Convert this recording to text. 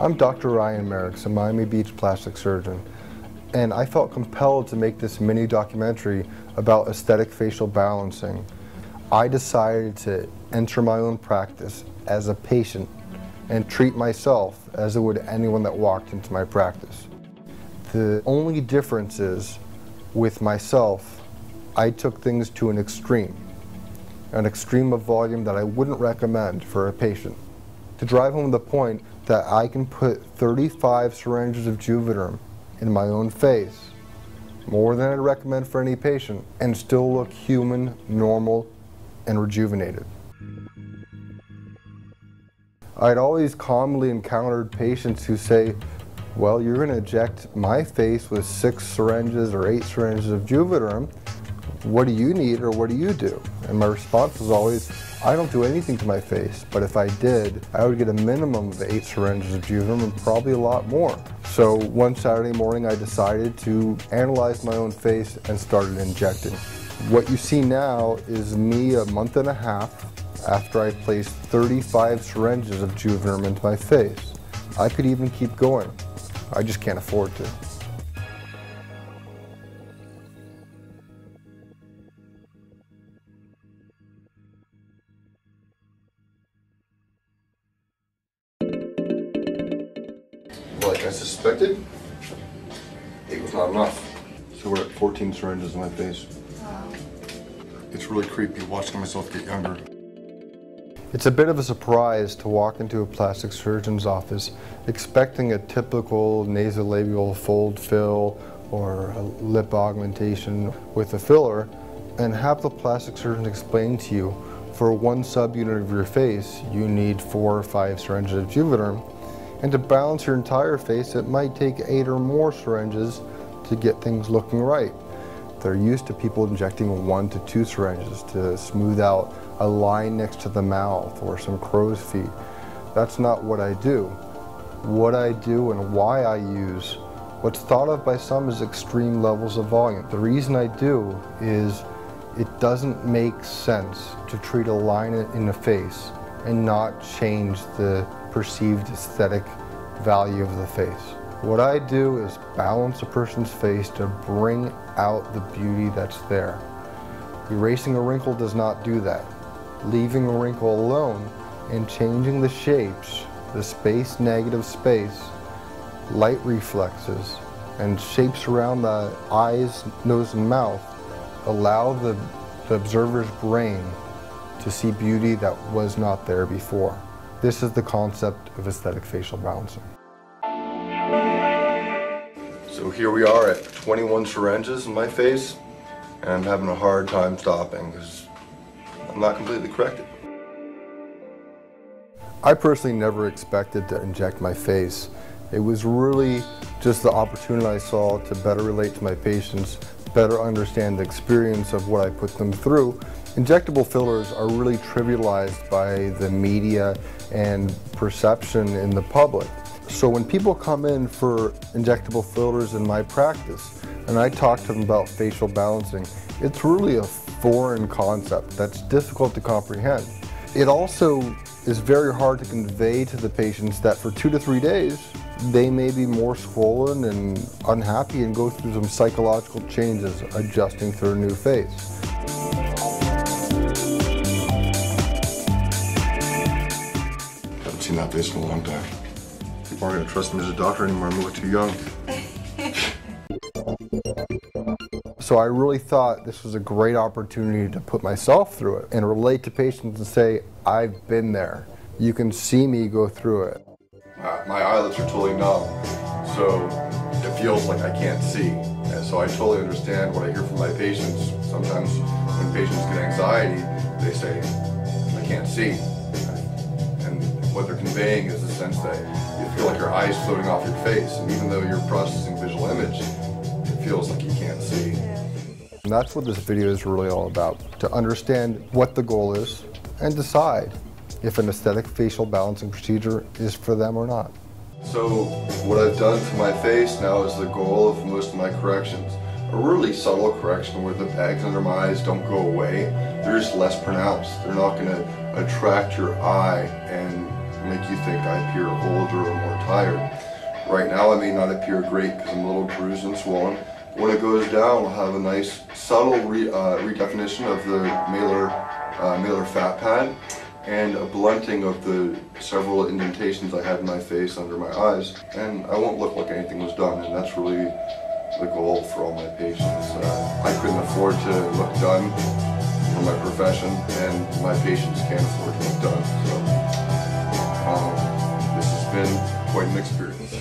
I'm Dr. Ryan Merricks, a Miami Beach plastic surgeon, and I felt compelled to make this mini documentary about aesthetic facial balancing. I decided to enter my own practice as a patient and treat myself as it would anyone that walked into my practice. The only difference is, with myself, I took things to an extreme of volume that I wouldn't recommend for a patient. To drive home the point that I can put 35 syringes of Juvederm in my own face, more than I'd recommend for any patient, and still look human, normal, and rejuvenated. I'd always commonly encountered patients who say, well, you're going to inject my face with 6 syringes or 8 syringes of Juvederm. What do you need or what do you do? And my response was always, I don't do anything to my face, but if I did, I would get a minimum of 8 syringes of Juvederm and probably a lot more. So one Saturday morning I decided to analyze my own face and started injecting. What you see now is me a month and a half after I placed 35 syringes of Juvederm into my face. I could even keep going. I just can't afford to. Like I suspected, 8 was not enough. So we're at 14 syringes in my face. Wow. It's really creepy watching myself get younger. It's a bit of a surprise to walk into a plastic surgeon's office expecting a typical nasolabial fold fill or a lip augmentation with a filler and have the plastic surgeon explain to you for one subunit of your face you need 4 or 5 syringes of Juvederm, and to balance your entire face it might take 8 or more syringes to get things looking right. They're used to people injecting 1 to 2 syringes to smooth out a line next to the mouth or some crow's feet. That's not what I do. What I do and why I use what's thought of by some as extreme levels of volume. The reason I do is it doesn't make sense to treat a line in the face and not change the perceived aesthetic value of the face. What I do is balance a person's face to bring out the beauty that's there. Erasing a wrinkle does not do that. Leaving a wrinkle alone and changing the shapes, the space, negative space, light reflexes, and shapes around the eyes, nose, and mouth allow the observer's brain to see beauty that was not there before. This is the concept of aesthetic facial balancing. So here we are at 21 syringes in my face, and I'm having a hard time stopping because I'm not completely corrected. I personally never expected to inject my face. It was really just the opportunity I saw to better relate to my patients, better understand the experience of what I put them through. Injectable fillers are really trivialized by the media and perception in the public. So when people come in for injectable fillers in my practice and I talk to them about facial balancing, it's really a foreign concept that's difficult to comprehend. It also is very hard to convey to the patients that for 2 to 3 days they may be more swollen and unhappy and go through some psychological changes adjusting to their new face. Haven't seen that face in a long time. People aren't going to trust me as a doctor anymore. I'm a little too young. So I really thought this was a great opportunity to put myself through it and relate to patients and say, I've been there. You can see me go through it. My eyelids are totally numb, so it feels like I can't see. And so I totally understand what I hear from my patients. Sometimes when patients get anxiety, they say, I can't see. And what they're conveying is the sense that you feel like your eyes floating off your face, and even though you're processing visual image, it feels like you can't see. And that's what this video is really all about, to understand what the goal is and decide if an aesthetic facial balancing procedure is for them or not. So what I've done to my face now is the goal of most of my corrections. A really subtle correction where the bags under my eyes don't go away. They're just less pronounced. They're not going to attract your eye and make you think I appear older or more tired. Right now I may not appear great because I'm a little bruised and swollen. When it goes down, I'll have a nice subtle redefinition of the malar fat pad and a blunting of the several indentations I had in my face under my eyes, and I won't look like anything was done, and that's really the goal for all my patients. I couldn't afford to look done for my profession, and my patients can't afford to look done, so this has been quite an experience.